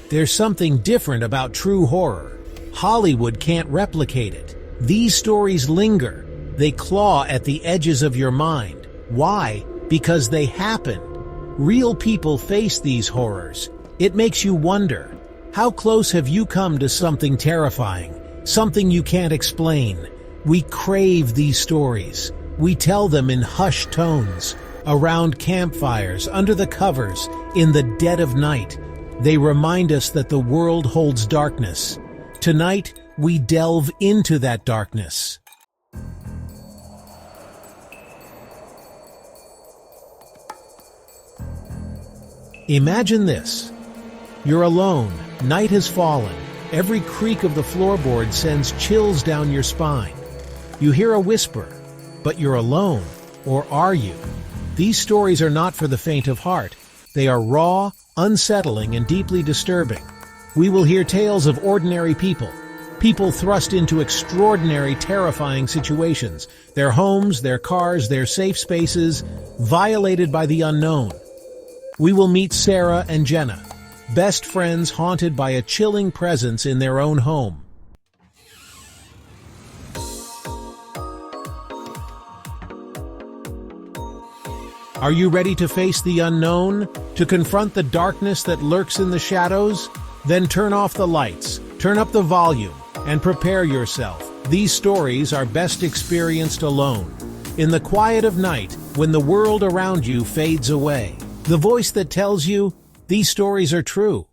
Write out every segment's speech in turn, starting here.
There's something different about true horror. Hollywood can't replicate it. These stories linger. They claw at the edges of your mind. Why? Because they happened. Real people face these horrors. It makes you wonder, how close have you come to something terrifying, something you can't explain? We crave these stories. We tell them in hushed tones, around campfires, under the covers, in the dead of night. They remind us that the world holds darkness. Tonight, we delve into that darkness. Imagine this. You're alone, night has fallen. Every creak of the floorboard sends chills down your spine. You hear a whisper, but you're alone, or are you? These stories are not for the faint of heart. They are raw, unsettling, and deeply disturbing. We will hear tales of ordinary people, people thrust into extraordinary, terrifying situations, their homes, their cars, their safe spaces, violated by the unknown. We will meet Sarah and Jenna, best friends haunted by a chilling presence in their own home. Are you ready to face the unknown? To confront the darkness that lurks in the shadows? Then turn off the lights, turn up the volume, and prepare yourself. These stories are best experienced alone. In the quiet of night, when the world around you fades away. The voice that tells you, these stories are true.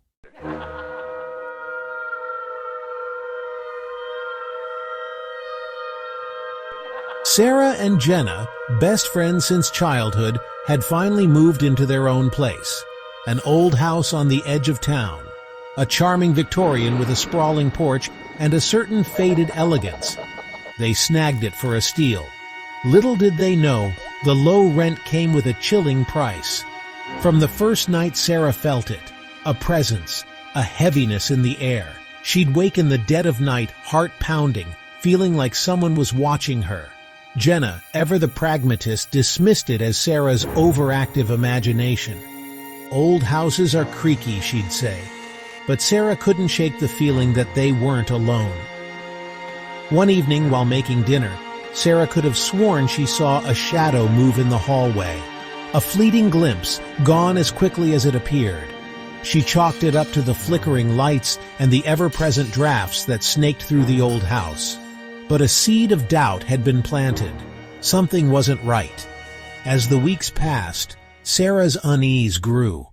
Sarah and Jenna, best friends since childhood, had finally moved into their own place. An old house on the edge of town. A charming Victorian with a sprawling porch and a certain faded elegance. They snagged it for a steal. Little did they know, the low rent came with a chilling price. From the first night Sarah felt it, a presence, a heaviness in the air. She'd wake in the dead of night, heart pounding, feeling like someone was watching her. Jenna, ever the pragmatist, dismissed it as Sarah's overactive imagination. Old houses are creaky, she'd say. But Sarah couldn't shake the feeling that they weren't alone. One evening while making dinner, Sarah could have sworn she saw a shadow move in the hallway. A fleeting glimpse, gone as quickly as it appeared. She chalked it up to the flickering lights and the ever-present drafts that snaked through the old house. But a seed of doubt had been planted. Something wasn't right. As the weeks passed, Sarah's unease grew.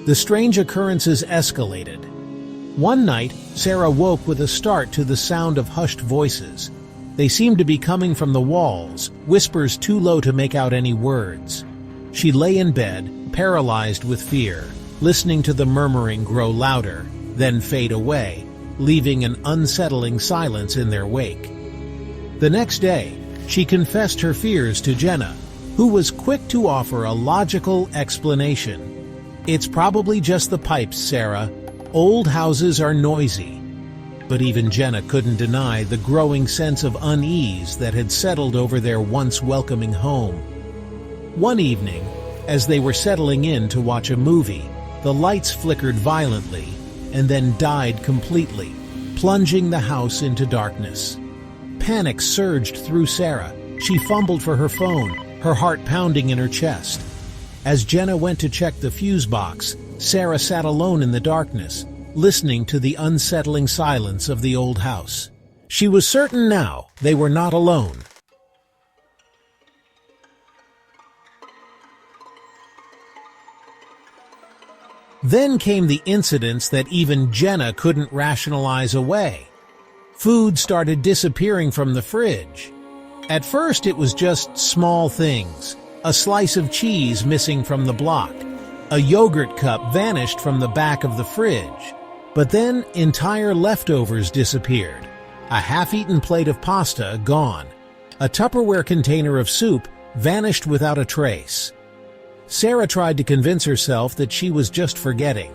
The strange occurrences escalated. One night, Sarah woke with a start to the sound of hushed voices. They seemed to be coming from the walls, whispers too low to make out any words. She lay in bed, paralyzed with fear, listening to the murmuring grow louder, then fade away, leaving an unsettling silence in their wake. The next day, she confessed her fears to Jenna, who was quick to offer a logical explanation. "It's probably just the pipes, Sarah. Old houses are noisy." But even Jenna couldn't deny the growing sense of unease that had settled over their once welcoming home. One evening, as they were settling in to watch a movie, the lights flickered violently and then died completely, plunging the house into darkness. Panic surged through Sarah. She fumbled for her phone, her heart pounding in her chest. As Jenna went to check the fuse box, Sarah sat alone in the darkness, listening to the unsettling silence of the old house. She was certain now they were not alone. Then came the incidents that even Jenna couldn't rationalize away. Food started disappearing from the fridge. At first it was just small things. A slice of cheese missing from the block. A yogurt cup vanished from the back of the fridge. But then entire leftovers disappeared. A half-eaten plate of pasta gone. A Tupperware container of soup vanished without a trace. Sarah tried to convince herself that she was just forgetting.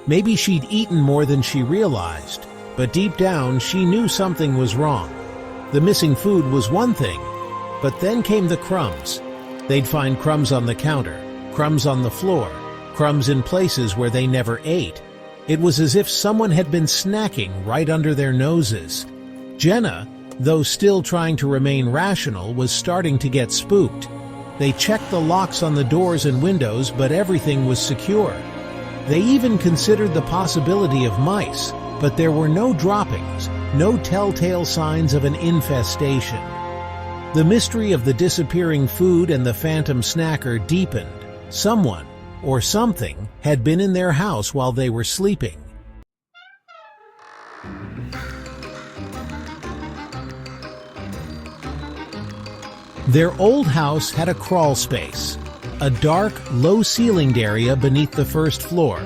Maybe she'd eaten more than she realized, but deep down she knew something was wrong. The missing food was one thing, but then came the crumbs, They'd find crumbs on the counter, crumbs on the floor, crumbs in places where they never ate. It was as if someone had been snacking right under their noses. Jenna, though still trying to remain rational, was starting to get spooked. They checked the locks on the doors and windows, but everything was secure. They even considered the possibility of mice, but there were no droppings, no telltale signs of an infestation. The mystery of the disappearing food and the phantom snacker deepened. Someone, or something, had been in their house while they were sleeping. Their old house had a crawl space, a dark, low-ceilinged area beneath the first floor,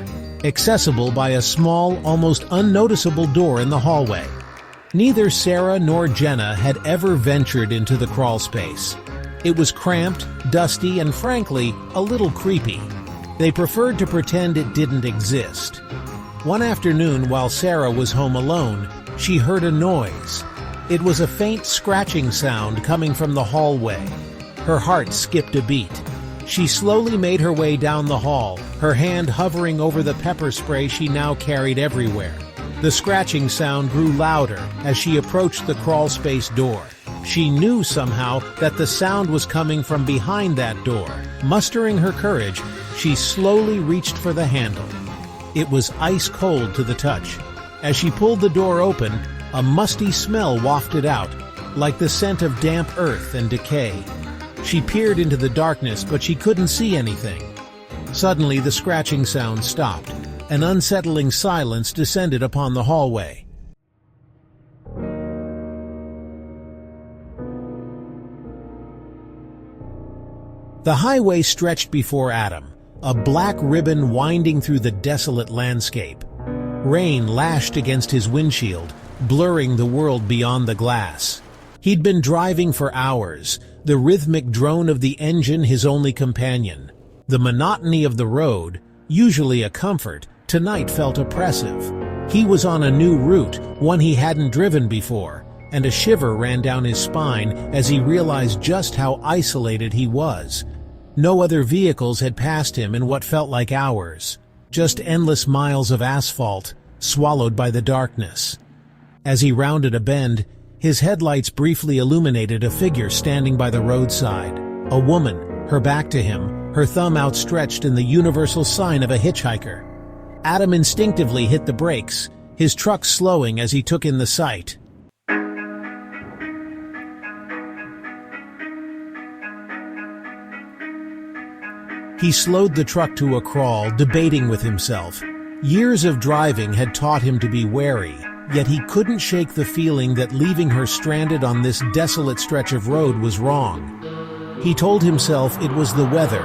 accessible by a small, almost unnoticeable door in the hallway. Neither Sarah nor Jenna had ever ventured into the crawl space. It was cramped, dusty, and frankly, a little creepy. They preferred to pretend it didn't exist. One afternoon, while Sarah was home alone, she heard a noise. It was a faint scratching sound coming from the hallway. Her heart skipped a beat. She slowly made her way down the hall, her hand hovering over the pepper spray she now carried everywhere. The scratching sound grew louder as she approached the crawl space door. She knew somehow that the sound was coming from behind that door. Mustering her courage, she slowly reached for the handle. It was ice cold to the touch. As she pulled the door open, a musty smell wafted out, like the scent of damp earth and decay. She peered into the darkness, but she couldn't see anything. Suddenly, the scratching sound stopped. An unsettling silence descended upon the hallway. The highway stretched before Adam, a black ribbon winding through the desolate landscape. Rain lashed against his windshield, blurring the world beyond the glass. He'd been driving for hours, the rhythmic drone of the engine his only companion. The monotony of the road, usually a comfort, tonight felt oppressive. He was on a new route, one he hadn't driven before, and a shiver ran down his spine as he realized just how isolated he was. No other vehicles had passed him in what felt like hours, just endless miles of asphalt, swallowed by the darkness. As he rounded a bend, his headlights briefly illuminated a figure standing by the roadside. A woman, her back to him, her thumb outstretched in the universal sign of a hitchhiker. Adam instinctively hit the brakes, his truck slowing as he took in the sight. He slowed the truck to a crawl, debating with himself. Years of driving had taught him to be wary, yet he couldn't shake the feeling that leaving her stranded on this desolate stretch of road was wrong. He told himself it was the weather,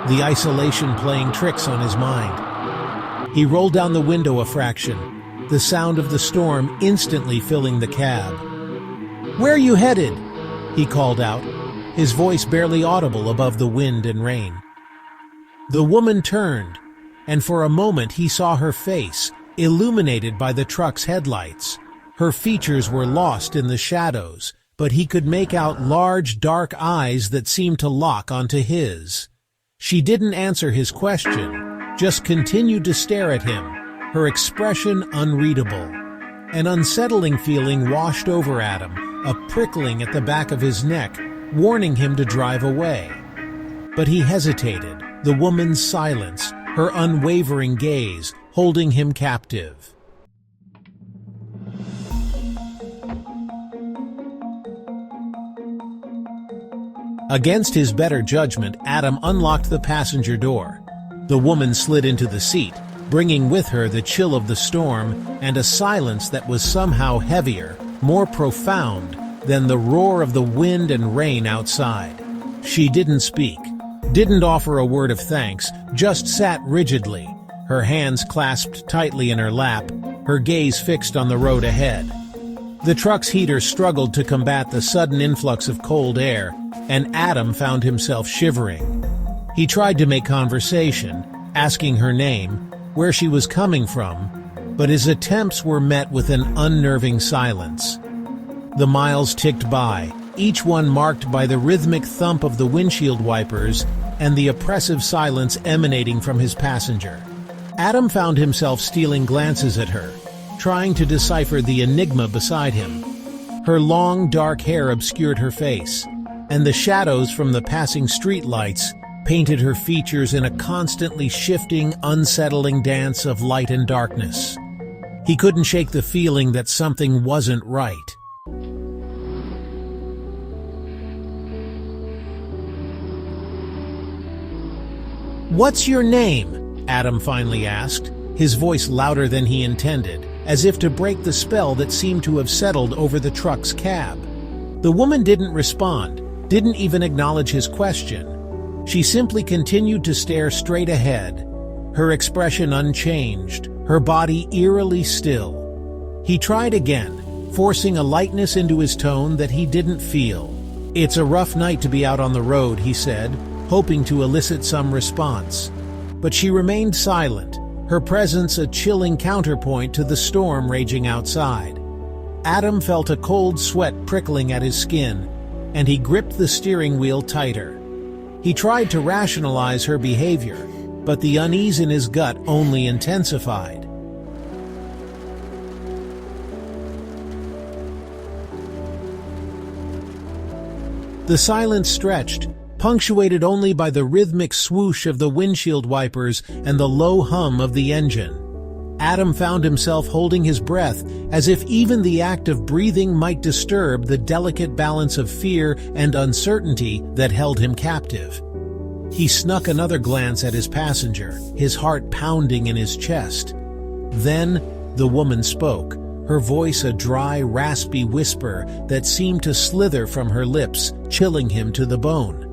the isolation playing tricks on his mind. He rolled down the window a fraction, the sound of the storm instantly filling the cab. "Where are you headed?" he called out, his voice barely audible above the wind and rain. The woman turned, and for a moment he saw her face, illuminated by the truck's headlights. Her features were lost in the shadows, but he could make out large, dark eyes that seemed to lock onto his. She didn't answer his question, just continued to stare at him, her expression unreadable. An unsettling feeling washed over Adam, a prickling at the back of his neck, warning him to drive away. But he hesitated, the woman's silence, her unwavering gaze, holding him captive. Against his better judgment, Adam unlocked the passenger door. The woman slid into the seat, bringing with her the chill of the storm and a silence that was somehow heavier, more profound than the roar of the wind and rain outside. She didn't speak, didn't offer a word of thanks, just sat rigidly, her hands clasped tightly in her lap, her gaze fixed on the road ahead. The truck's heater struggled to combat the sudden influx of cold air, and Adam found himself shivering. He tried to make conversation, asking her name, where she was coming from, but his attempts were met with an unnerving silence. The miles ticked by, each one marked by the rhythmic thump of the windshield wipers and the oppressive silence emanating from his passenger. Adam found himself stealing glances at her, trying to decipher the enigma beside him. Her long, dark hair obscured her face, and the shadows from the passing streetlights painted her features in a constantly shifting, unsettling dance of light and darkness. He couldn't shake the feeling that something wasn't right. "What's your name?" Adam finally asked, his voice louder than he intended, as if to break the spell that seemed to have settled over the truck's cab. The woman didn't respond, didn't even acknowledge his question. She simply continued to stare straight ahead, her expression unchanged, her body eerily still. He tried again, forcing a lightness into his tone that he didn't feel. "It's a rough night to be out on the road," he said, hoping to elicit some response. But she remained silent, her presence a chilling counterpoint to the storm raging outside. Adam felt a cold sweat prickling at his skin, and he gripped the steering wheel tighter. He tried to rationalize her behavior, but the unease in his gut only intensified. The silence stretched, punctuated only by the rhythmic swoosh of the windshield wipers and the low hum of the engine. Adam found himself holding his breath, as if even the act of breathing might disturb the delicate balance of fear and uncertainty that held him captive. He snuck another glance at his passenger, his heart pounding in his chest. Then the woman spoke, her voice a dry, raspy whisper that seemed to slither from her lips, chilling him to the bone.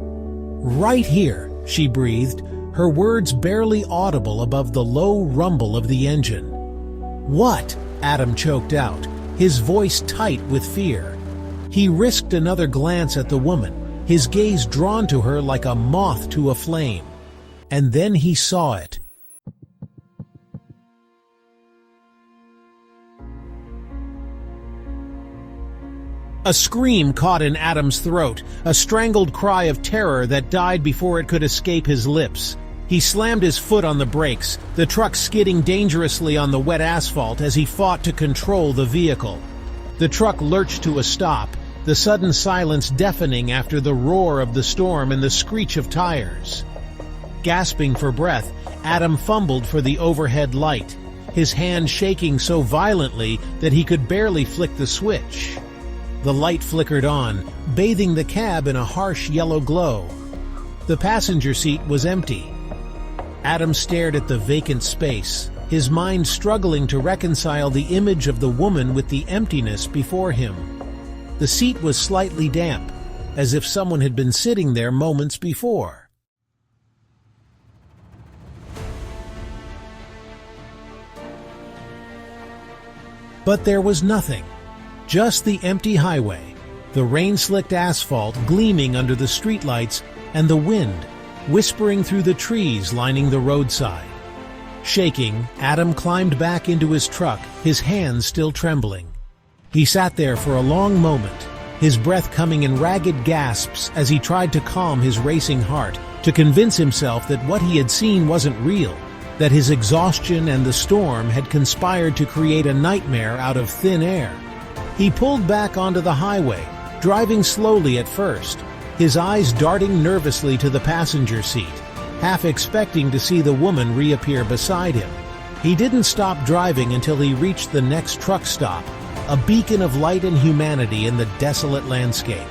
"Right here," she breathed, her words barely audible above the low rumble of the engine. "What?" Adam choked out, his voice tight with fear. He risked another glance at the woman, his gaze drawn to her like a moth to a flame. And then he saw it. A scream caught in Adam's throat, a strangled cry of terror that died before it could escape his lips. He slammed his foot on the brakes, the truck skidding dangerously on the wet asphalt as he fought to control the vehicle. The truck lurched to a stop, the sudden silence deafening after the roar of the storm and the screech of tires. Gasping for breath, Adam fumbled for the overhead light, his hand shaking so violently that he could barely flick the switch. The light flickered on, bathing the cab in a harsh yellow glow. The passenger seat was empty. Adam stared at the vacant space, his mind struggling to reconcile the image of the woman with the emptiness before him. The seat was slightly damp, as if someone had been sitting there moments before. But there was nothing. Just the empty highway, the rain-slicked asphalt gleaming under the streetlights, and the wind whispering through the trees lining the roadside. Shaking, Adam climbed back into his truck, his hands still trembling. He sat there for a long moment, his breath coming in ragged gasps as he tried to calm his racing heart, to convince himself that what he had seen wasn't real, that his exhaustion and the storm had conspired to create a nightmare out of thin air. He pulled back onto the highway, driving slowly at first, his eyes darting nervously to the passenger seat, half expecting to see the woman reappear beside him. He didn't stop driving until he reached the next truck stop, a beacon of light and humanity in the desolate landscape.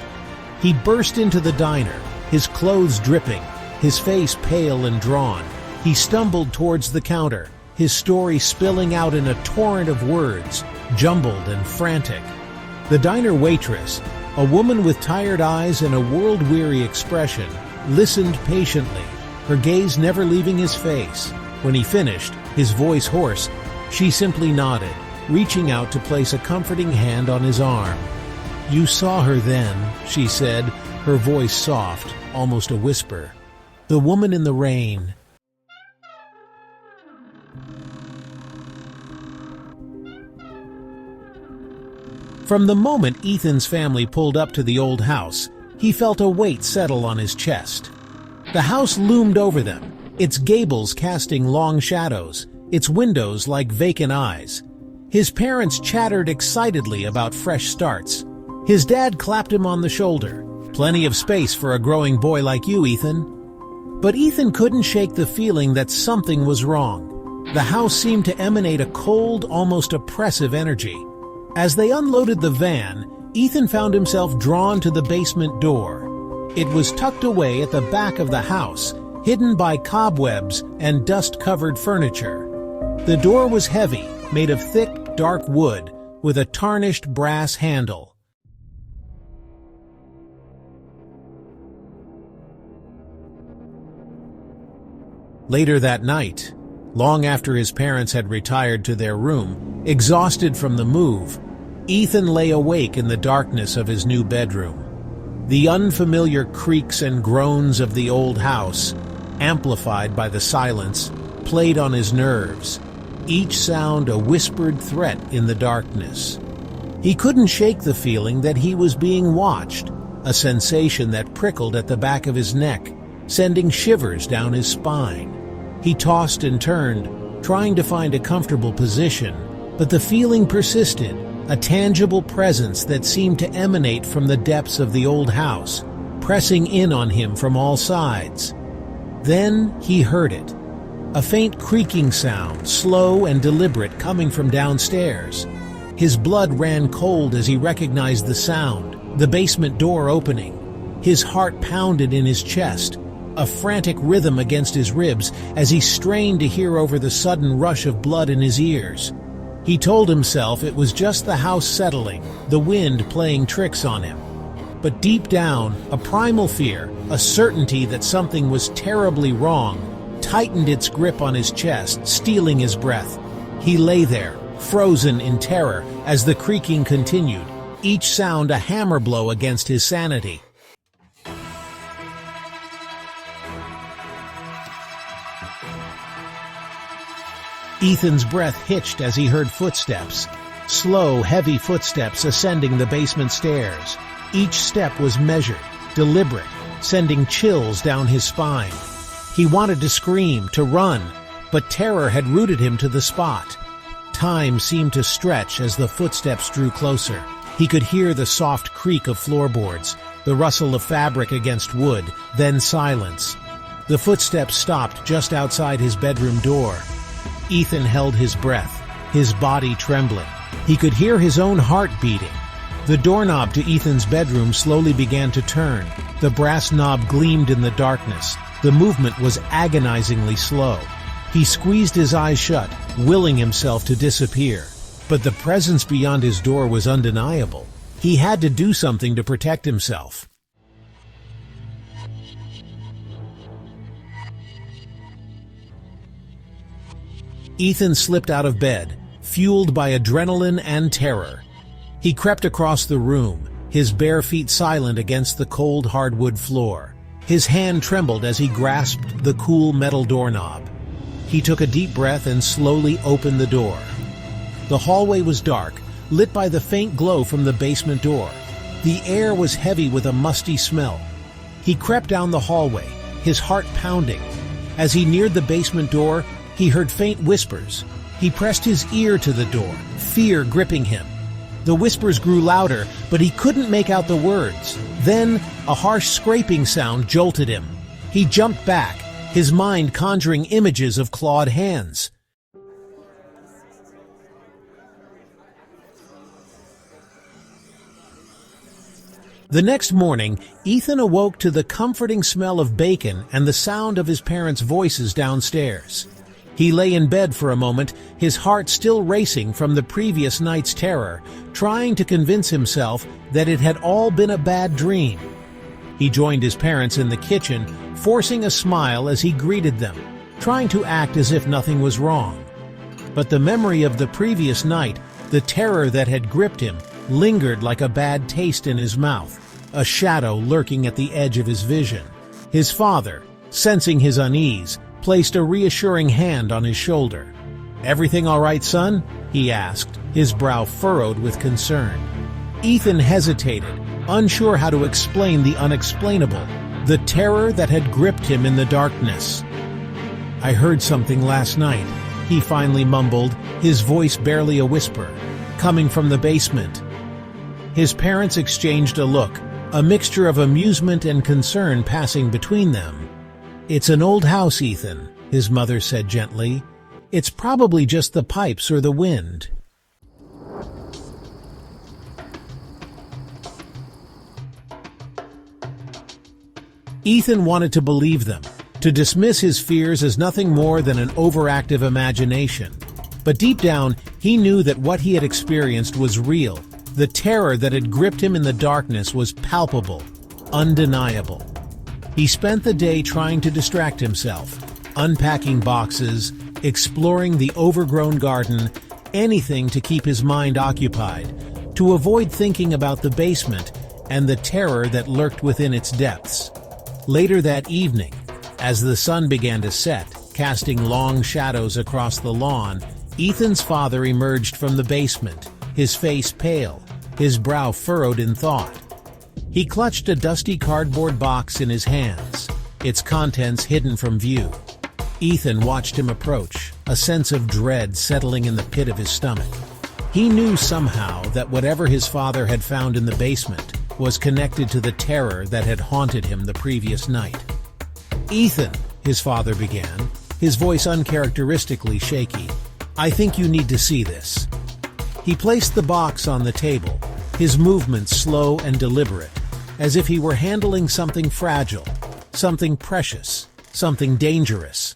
He burst into the diner, his clothes dripping, his face pale and drawn. He stumbled towards the counter, his story spilling out in a torrent of words, jumbled and frantic. The diner waitress, a woman with tired eyes and a world-weary expression, listened patiently, her gaze never leaving his face. When he finished, his voice hoarse, she simply nodded, reaching out to place a comforting hand on his arm. "You saw her then," she said, her voice soft, almost a whisper. "The woman in the rain." From the moment Ethan's family pulled up to the old house, he felt a weight settle on his chest. The house loomed over them, its gables casting long shadows, its windows like vacant eyes. His parents chattered excitedly about fresh starts. His dad clapped him on the shoulder. "Plenty of space for a growing boy like you, Ethan." But Ethan couldn't shake the feeling that something was wrong. The house seemed to emanate a cold, almost oppressive energy. As they unloaded the van, Ethan found himself drawn to the basement door. It was tucked away at the back of the house, hidden by cobwebs and dust-covered furniture. The door was heavy, made of thick, dark wood, with a tarnished brass handle. Later that night, long after his parents had retired to their room, exhausted from the move, Ethan lay awake in the darkness of his new bedroom. The unfamiliar creaks and groans of the old house, amplified by the silence, played on his nerves, each sound a whispered threat in the darkness. He couldn't shake the feeling that he was being watched, a sensation that prickled at the back of his neck, sending shivers down his spine. He tossed and turned, trying to find a comfortable position, but the feeling persisted, a tangible presence that seemed to emanate from the depths of the old house, pressing in on him from all sides. Then he heard it. A faint creaking sound, slow and deliberate, coming from downstairs. His blood ran cold as he recognized the sound, the basement door opening. His heart pounded in his chest, a frantic rhythm against his ribs as he strained to hear over the sudden rush of blood in his ears. He told himself it was just the house settling, the wind playing tricks on him. But deep down, a primal fear, a certainty that something was terribly wrong, tightened its grip on his chest, stealing his breath. He lay there, frozen in terror, as the creaking continued, each sound a hammer blow against his sanity. Ethan's breath hitched as he heard footsteps, slow, heavy footsteps ascending the basement stairs. Each step was measured, deliberate, sending chills down his spine. He wanted to scream, to run, but terror had rooted him to the spot. Time seemed to stretch as the footsteps drew closer. He could hear the soft creak of floorboards, the rustle of fabric against wood, then silence. The footsteps stopped just outside his bedroom door. Ethan held his breath, his body trembling. He could hear his own heart beating. The doorknob to Ethan's bedroom slowly began to turn. The brass knob gleamed in the darkness. The movement was agonizingly slow. He squeezed his eyes shut, willing himself to disappear. But the presence beyond his door was undeniable. He had to do something to protect himself. Ethan slipped out of bed, fueled by adrenaline and terror. He crept across the room, his bare feet silent against the cold hardwood floor. His hand trembled as he grasped the cool metal doorknob. He took a deep breath and slowly opened the door. The hallway was dark, lit by the faint glow from the basement door. The air was heavy with a musty smell. He crept down the hallway, his heart pounding. As he neared the basement door, he heard faint whispers. He pressed his ear to the door, fear gripping him. The whispers grew louder, but he couldn't make out the words. Then, a harsh scraping sound jolted him. He jumped back, his mind conjuring images of clawed hands. The next morning, Ethan awoke to the comforting smell of bacon and the sound of his parents' voices downstairs. He lay in bed for a moment, his heart still racing from the previous night's terror, trying to convince himself that it had all been a bad dream. He joined his parents in the kitchen, forcing a smile as he greeted them, trying to act as if nothing was wrong. But the memory of the previous night, the terror that had gripped him, lingered like a bad taste in his mouth, a shadow lurking at the edge of his vision. His father, sensing his unease, placed a reassuring hand on his shoulder. "Everything all right, son?" he asked, his brow furrowed with concern. Ethan hesitated, unsure how to explain the unexplainable, the terror that had gripped him in the darkness. "I heard something last night," he finally mumbled, his voice barely a whisper, coming from the basement. His parents exchanged a look, a mixture of amusement and concern passing between them. "It's an old house, Ethan," his mother said gently. "It's probably just the pipes or the wind." Ethan wanted to believe them, to dismiss his fears as nothing more than an overactive imagination. But deep down, he knew that what he had experienced was real. The terror that had gripped him in the darkness was palpable, undeniable. He spent the day trying to distract himself, unpacking boxes, exploring the overgrown garden, anything to keep his mind occupied, to avoid thinking about the basement and the terror that lurked within its depths. Later that evening, as the sun began to set, casting long shadows across the lawn, Ethan's father emerged from the basement, his face pale, his brow furrowed in thought. He clutched a dusty cardboard box in his hands, its contents hidden from view. Ethan watched him approach, a sense of dread settling in the pit of his stomach. He knew somehow that whatever his father had found in the basement was connected to the terror that had haunted him the previous night. "Ethan," his father began, his voice uncharacteristically shaky, "I think you need to see this." He placed the box on the table, his movements slow and deliberate, as if he were handling something fragile, something precious, something dangerous.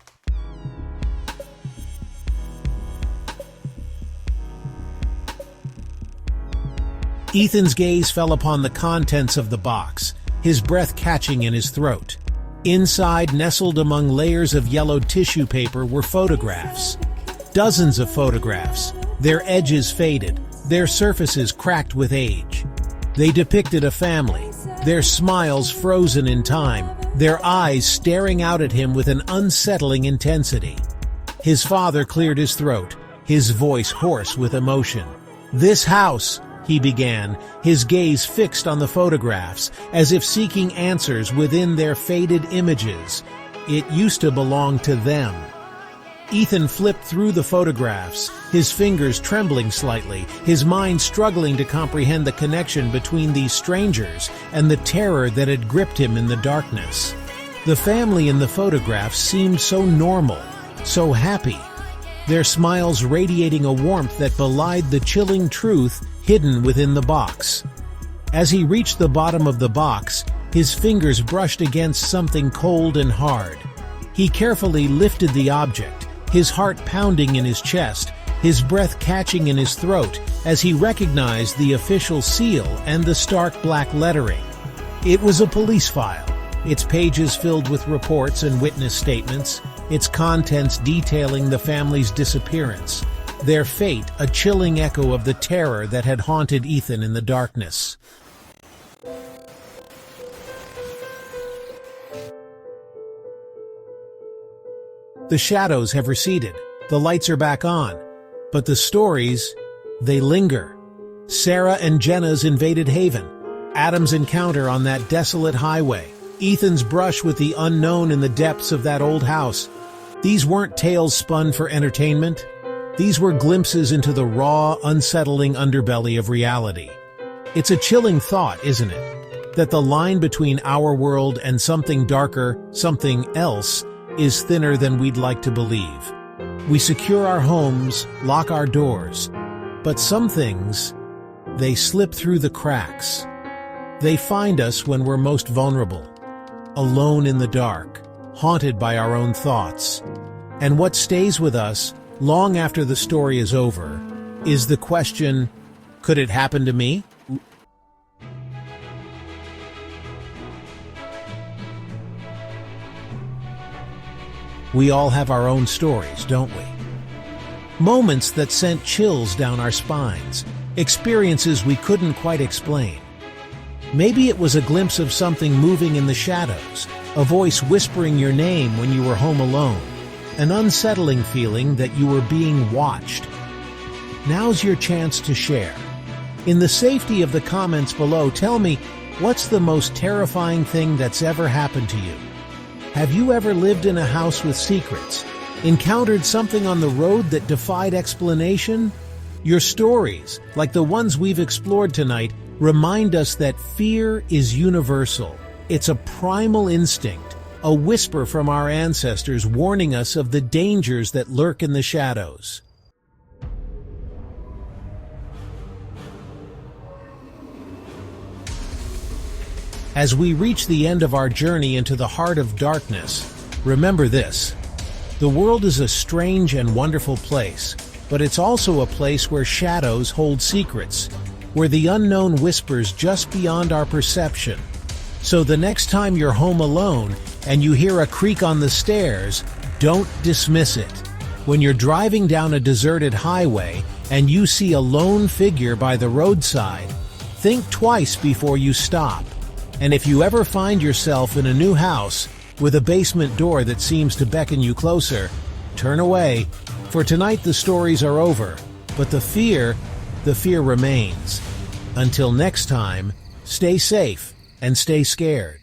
Ethan's gaze fell upon the contents of the box, his breath catching in his throat. Inside, nestled among layers of yellowed tissue paper, were photographs. Dozens of photographs, their edges faded, their surfaces cracked with age. They depicted a family, their smiles frozen in time, their eyes staring out at him with an unsettling intensity. His father cleared his throat, his voice hoarse with emotion. "This house," he began, his gaze fixed on the photographs, as if seeking answers within their faded images. "It used to belong to them." Ethan flipped through the photographs, his fingers trembling slightly, his mind struggling to comprehend the connection between these strangers and the terror that had gripped him in the darkness. The family in the photographs seemed so normal, so happy, their smiles radiating a warmth that belied the chilling truth hidden within the box. As he reached the bottom of the box, his fingers brushed against something cold and hard. He carefully lifted the object, his heart pounding in his chest, his breath catching in his throat as he recognized the official seal and the stark black lettering. It was a police file, its pages filled with reports and witness statements, its contents detailing the family's disappearance, their fate a chilling echo of the terror that had haunted Ethan in the darkness. The shadows have receded, the lights are back on, but the stories, they linger. Sarah and Jenna's invaded haven, Adam's encounter on that desolate highway, Ethan's brush with the unknown in the depths of that old house. These weren't tales spun for entertainment. These were glimpses into the raw, unsettling underbelly of reality. It's a chilling thought, isn't it? That the line between our world and something darker, something else, is thinner than we'd like to believe. We secure our homes, lock our doors, but some things, they slip through the cracks. They find us when we're most vulnerable, alone in the dark, haunted by our own thoughts. And what stays with us, long after the story is over, is the question, could it happen to me? We all have our own stories, don't we? Moments that sent chills down our spines, experiences we couldn't quite explain. Maybe it was a glimpse of something moving in the shadows, a voice whispering your name when you were home alone, an unsettling feeling that you were being watched. Now's your chance to share. In the safety of the comments below, tell me, what's the most terrifying thing that's ever happened to you? Have you ever lived in a house with secrets? Encountered something on the road that defied explanation? Your stories, like the ones we've explored tonight, remind us that fear is universal. It's a primal instinct, a whisper from our ancestors warning us of the dangers that lurk in the shadows. As we reach the end of our journey into the heart of darkness, remember this: the world is a strange and wonderful place, but it's also a place where shadows hold secrets, where the unknown whispers just beyond our perception. So the next time you're home alone and you hear a creak on the stairs, don't dismiss it. When you're driving down a deserted highway and you see a lone figure by the roadside, think twice before you stop. And if you ever find yourself in a new house with a basement door that seems to beckon you closer, turn away. For tonight the stories are over, but the fear remains. Until next time, stay safe and stay scared.